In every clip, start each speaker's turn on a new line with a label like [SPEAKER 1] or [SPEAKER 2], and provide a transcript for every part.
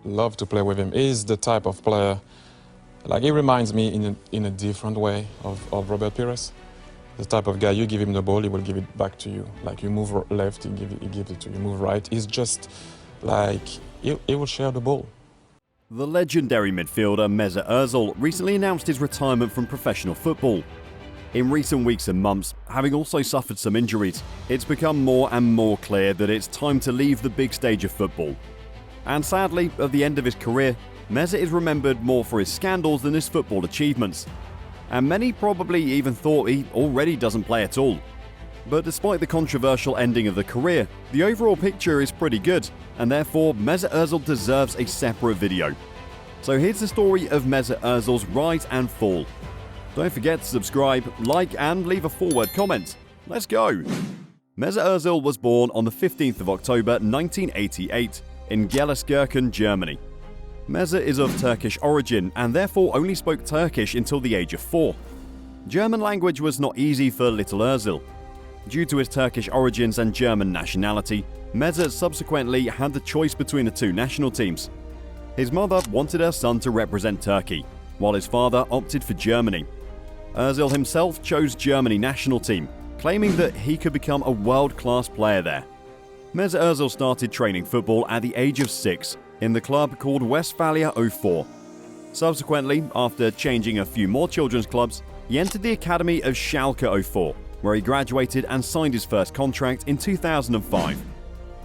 [SPEAKER 1] love to play with him. He's the type of player, like he reminds me in a different way of Robert Pires. The type of guy, you give him the ball, he will give it back to you. Like you move left, he gives it to you. You move right, he's just like, he will share the ball.
[SPEAKER 2] The legendary midfielder Mesut Özil recently announced his retirement from professional football. In recent weeks and months, having also suffered some injuries, it's become more and more clear that it's time to leave the big stage of football. And sadly, at the end of his career, Mesut is remembered more for his scandals than his football achievements. And many probably even thought he already doesn't play at all. But despite the controversial ending of the career, the overall picture is pretty good, and therefore Mesut Özil deserves a separate video. So here's the story of Mesut Ozil's rise and fall. Don't forget to subscribe, like and leave a forward comment. Let's go! Mesut Özil was born on the 15th of October 1988 in Gelsenkirchen, Germany. Mesut is of Turkish origin and therefore only spoke Turkish until the age of 4. German language was not easy for little Özil. Due to his Turkish origins and German nationality, Mesut subsequently had the choice between the two national teams. His mother wanted her son to represent Turkey, while his father opted for Germany. Özil himself chose Germany national team, claiming that he could become a world-class player there. Mesut Özil started training football at the age of 6 in the club called Westphalia 04. Subsequently, after changing a few more children's clubs, he entered the academy of Schalke 04, where he graduated and signed his first contract in 2005.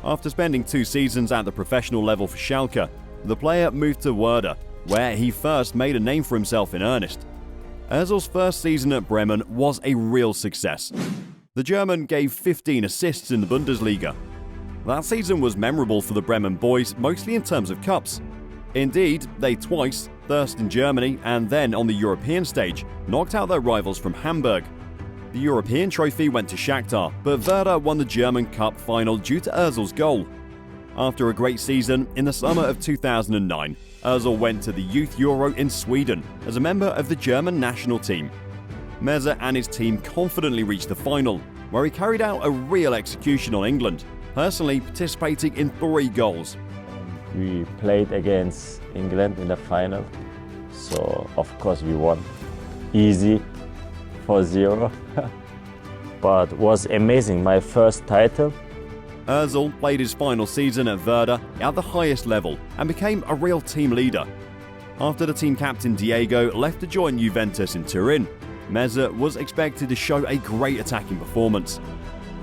[SPEAKER 2] After spending 2 seasons at the professional level for Schalke, the player moved to Werder, where he first made a name for himself in earnest. Özil's first season at Bremen was a real success. The German gave 15 assists in the Bundesliga. That season was memorable for the Bremen boys, mostly in terms of cups. Indeed, they twice, first in Germany and then on the European stage, knocked out their rivals from Hamburg. The European trophy went to Shakhtar, but Werder won the German Cup final due to Ozil's goal. After a great season, in the summer of 2009, Ozil went to the Youth Euro in Sweden as a member of the German national team. Mesut and his team confidently reached the final, where he carried out a real execution on England, personally participating in 3 goals.
[SPEAKER 3] We played against England in the final, so of course we won. Easy, 4-0, but was amazing, my first title.
[SPEAKER 2] Ozil played his final season at Werder at the highest level and became a real team leader. After the team captain Diego left to join Juventus in Turin, Mesut was expected to show a great attacking performance.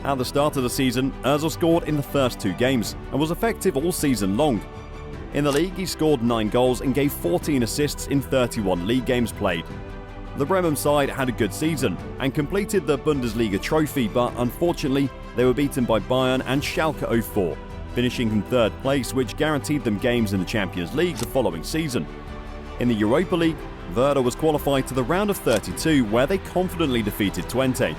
[SPEAKER 2] At the start of the season, Ozil scored in the first 2 games and was effective all season long. In the league, he scored 9 goals and gave 14 assists in 31 league games played. The Bremen side had a good season and completed the Bundesliga trophy, but unfortunately, they were beaten by Bayern and Schalke 04, finishing in 3rd place, which guaranteed them games in the Champions League the following season. In the Europa League, Werder was qualified to the round of 32, where they confidently defeated Twente.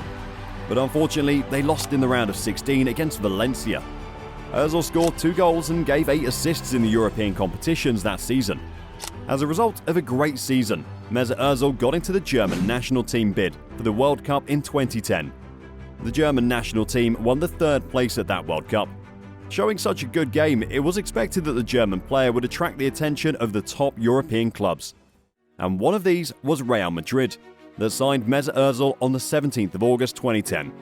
[SPEAKER 2] But unfortunately, they lost in the round of 16 against Valencia. Ozil scored 2 goals and gave 8 assists in the European competitions that season. As a result of a great season, Mesut Özil got into the German national team bid for the World Cup in 2010. The German national team won the 3rd place at that World Cup. Showing such a good game, it was expected that the German player would attract the attention of the top European clubs. And one of these was Real Madrid, that signed Mesut Özil on the 17th of August 2010.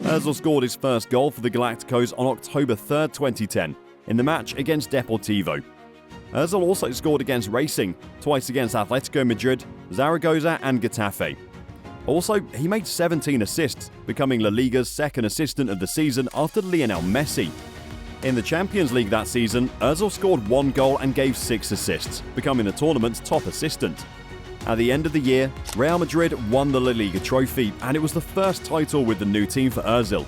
[SPEAKER 2] Ozil scored his first goal for the Galacticos on October 3rd, 2010, in the match against Deportivo. Ozil also scored against Racing, twice against Atletico Madrid, Zaragoza and Getafe. Also, he made 17 assists, becoming La Liga's 2nd assistant of the season after Lionel Messi. In the Champions League that season, Ozil scored 1 goal and gave 6 assists, becoming the tournament's top assistant. At the end of the year, Real Madrid won the La Liga trophy, and it was the first title with the new team for Ozil.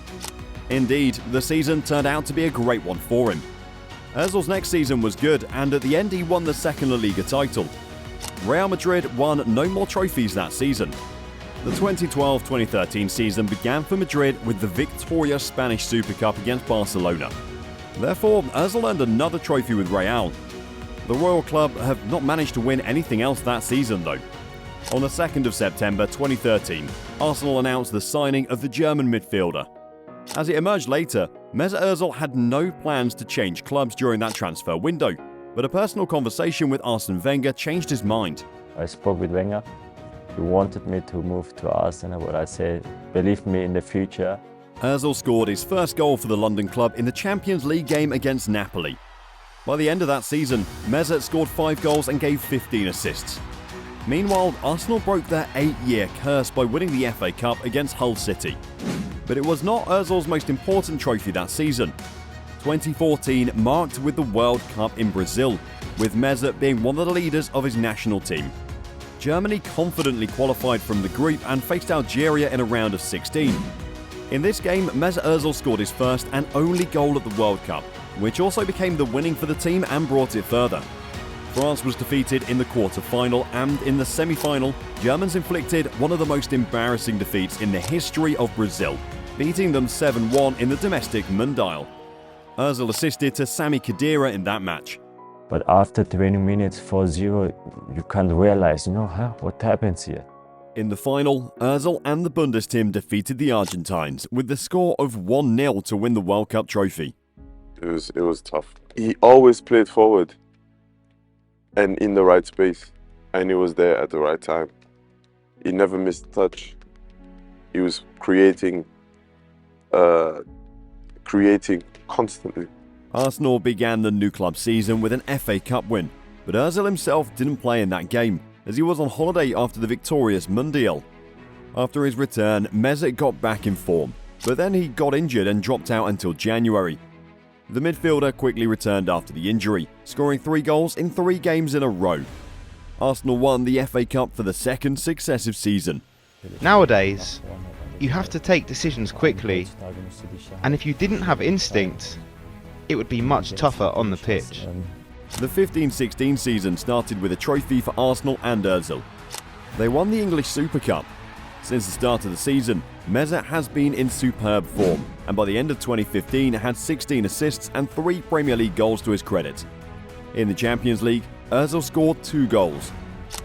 [SPEAKER 2] Indeed, the season turned out to be a great one for him. Ozil's next season was good, and at the end he won the 2nd La Liga title. Real Madrid won no more trophies that season. The 2012-2013 season began for Madrid with the victorious Spanish Super Cup against Barcelona. Therefore, Ozil earned another trophy with Real. The Royal Club have not managed to win anything else that season though. On the 2nd of September 2013, Arsenal announced the signing of the German midfielder. As it emerged later, Mesut Özil had no plans to change clubs during that transfer window. But a personal conversation with Arsene Wenger changed his mind.
[SPEAKER 3] I spoke with Wenger. He wanted me to move to Arsenal, but I said, believe me in the future.
[SPEAKER 2] œżil scored his first goal for the London club in the Champions League game against Napoli. By the end of that season, meßut scored 5 goals and gave 15 assists. Meanwhile, Arsenal broke their 8-year curse by winning the FA Cup against Hull City. But it was not œżil's most important trophy that season. 2014 marked with the World Cup in Brazil, with meßut being one of the leaders of his national team. Germany confidently qualified from the group and faced Algeria in a round of 16. In this game, Mesut Özil scored his first and only goal at the World Cup, which also became the winning for the team and brought it further. France was defeated in the quarter-final, and in the semi-final, Germans inflicted one of the most embarrassing defeats in the history of Brazil, beating them 7-1 in the domestic Mundial. Œżil assisted to Sami Khedira in that match.
[SPEAKER 3] But after 20 minutes, 4-0, you can't realize, what happens here?
[SPEAKER 2] In the final, Œżil and the Bundesteam defeated the Argentines with the score of 1-0 to win the World Cup trophy.
[SPEAKER 4] It was tough. He always played forward and in the right space, and he was there at the right time. He never missed a touch. He was creating constantly.
[SPEAKER 2] Arsenal began the new club season with an FA Cup win, but Œżil himself didn't play in that game, as he was on holiday after the victorious Mundial. After his return, meßut got back in form, but then he got injured and dropped out until January. The midfielder quickly returned after the injury, scoring 3 goals in 3 games in a row. Arsenal won the FA Cup for the second successive season.
[SPEAKER 5] Nowadays, you have to take decisions quickly, and if you didn't have instinct, it would be much tougher on the pitch.
[SPEAKER 2] The 15-16 season started with a trophy for Arsenal and œżil. They won the English Super Cup. Since the start of the season, meßut has been in superb form, and by the end of 2015 had 16 assists and 3 Premier League goals to his credit. In the Champions League, œżil scored 2 goals.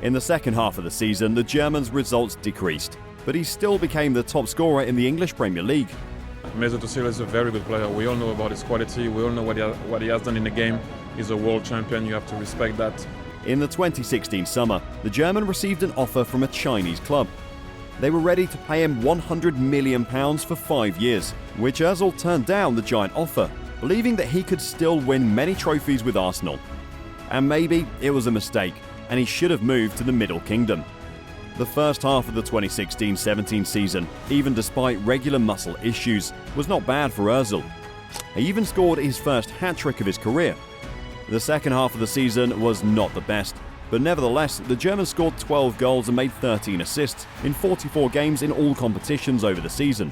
[SPEAKER 2] In the second half of the season, the German's results decreased, but he still became the top scorer in the English Premier League.
[SPEAKER 1] Mesut Özil is a very good player. We all know about his quality. We all know what he has done in the game. He's a world champion. You have to respect that.
[SPEAKER 2] In the 2016 summer, the German received an offer from a Chinese club. They were ready to pay him £100 million for 5 years, which œżil turned down the giant offer, believing that he could still win many trophies with Arsenal. And maybe it was a mistake, and he should have moved to the Middle Kingdom. The first half of the 2016-17 season, even despite regular muscle issues, was not bad for œżil. He even scored his first hat-trick of his career. The second half of the season was not the best, but nevertheless, the German scored 12 goals and made 13 assists in 44 games in all competitions over the season.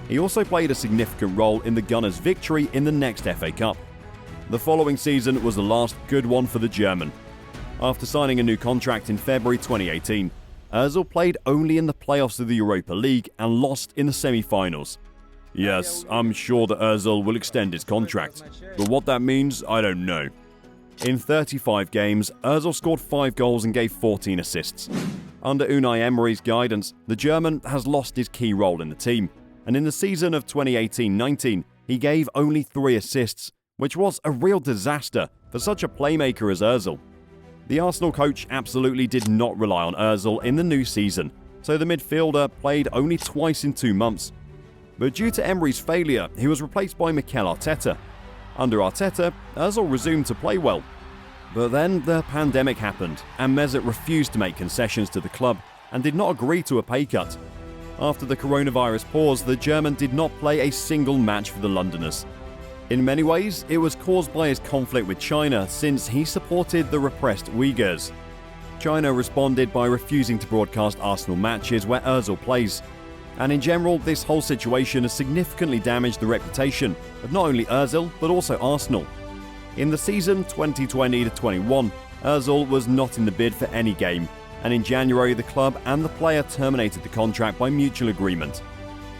[SPEAKER 2] He also played a significant role in the Gunners' victory in the next FA Cup. The following season was the last good one for the German. After signing a new contract in February 2018, œżil played only in the playoffs of the Europa League and lost in the semi-finals. Yes, I'm sure that œżil will extend his contract, but what that means, I don't know. In 35 games, œżil scored 5 goals and gave 14 assists. Under Unai Emery's guidance, the German has lost his key role in the team, and in the season of 2018-19, he gave only 3 assists, which was a real disaster for such a playmaker as œżil. The Arsenal coach absolutely did not rely on œżil in the new season, so the midfielder played only twice in 2 months. But due to Emery's failure, he was replaced by Mikel Arteta. Under Arteta, œżil resumed to play well. But then the pandemic happened, and meßut refused to make concessions to the club and did not agree to a pay cut. After the coronavirus pause, the German did not play a single match for the Londoners. In many ways, it was caused by his conflict with China, since he supported the repressed Uyghurs. China responded by refusing to broadcast Arsenal matches where œżil plays. And in general, this whole situation has significantly damaged the reputation of not only œżil, but also Arsenal. In the season 2020-21, œżil was not in the bid for any game, and in January the club and the player terminated the contract by mutual agreement.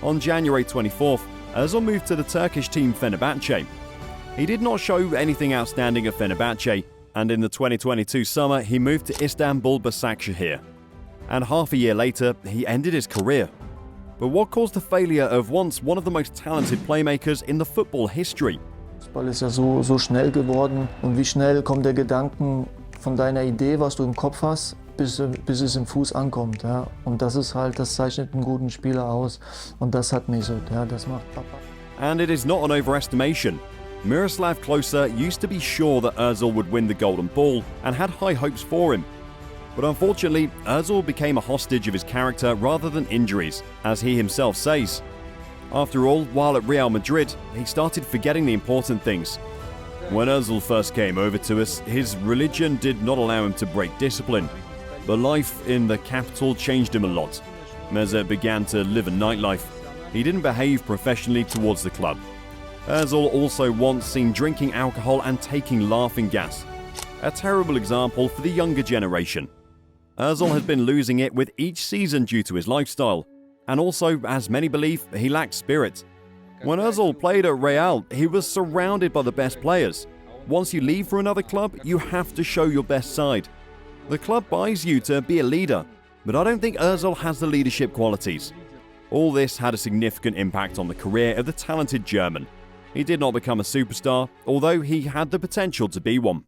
[SPEAKER 2] On January 24th, œżil moved to the Turkish team Fenerbahce. He did not show anything outstanding at Fenerbahce, and in the 2022 summer he moved to Istanbul Başakşehir. And half a year later, he ended his career. But what caused the failure of once one of the most talented playmakers in the football history?
[SPEAKER 6] Fußball ist ja so schnell geworden. Und wie schnell kommt der Gedanken von deiner Idee, was du im Kopf hast, bis es im Fuß ankommt. Ja? Und das ist halt, das zeichnet einen guten Spieler aus. Und das hat Mesut, ja? Das macht Papa.
[SPEAKER 2] And it is not an overestimation. Miroslav Klose used to be sure that œßil would win the Golden Ball and had high hopes for him. But unfortunately, œßil became a hostage of his character rather than injuries, as he himself says. After all, while at Real Madrid, he started forgetting the important things. When œßil first came over to us, his religion did not allow him to break discipline. But life in the capital changed him a lot. Mesut began to live a nightlife. He didn't behave professionally towards the club. œßil also once seen drinking alcohol and taking laughing gas. A terrible example for the younger generation. œßil has been losing it with each season due to his lifestyle. And also, as many believe, he lacked spirit. When œßil played at Real, he was surrounded by the best players. Once you leave for another club, you have to show your best side. The club buys you to be a leader, but I don't think œßil has the leadership qualities. All this had a significant impact on the career of the talented German. He did not become a superstar, although he had the potential to be one.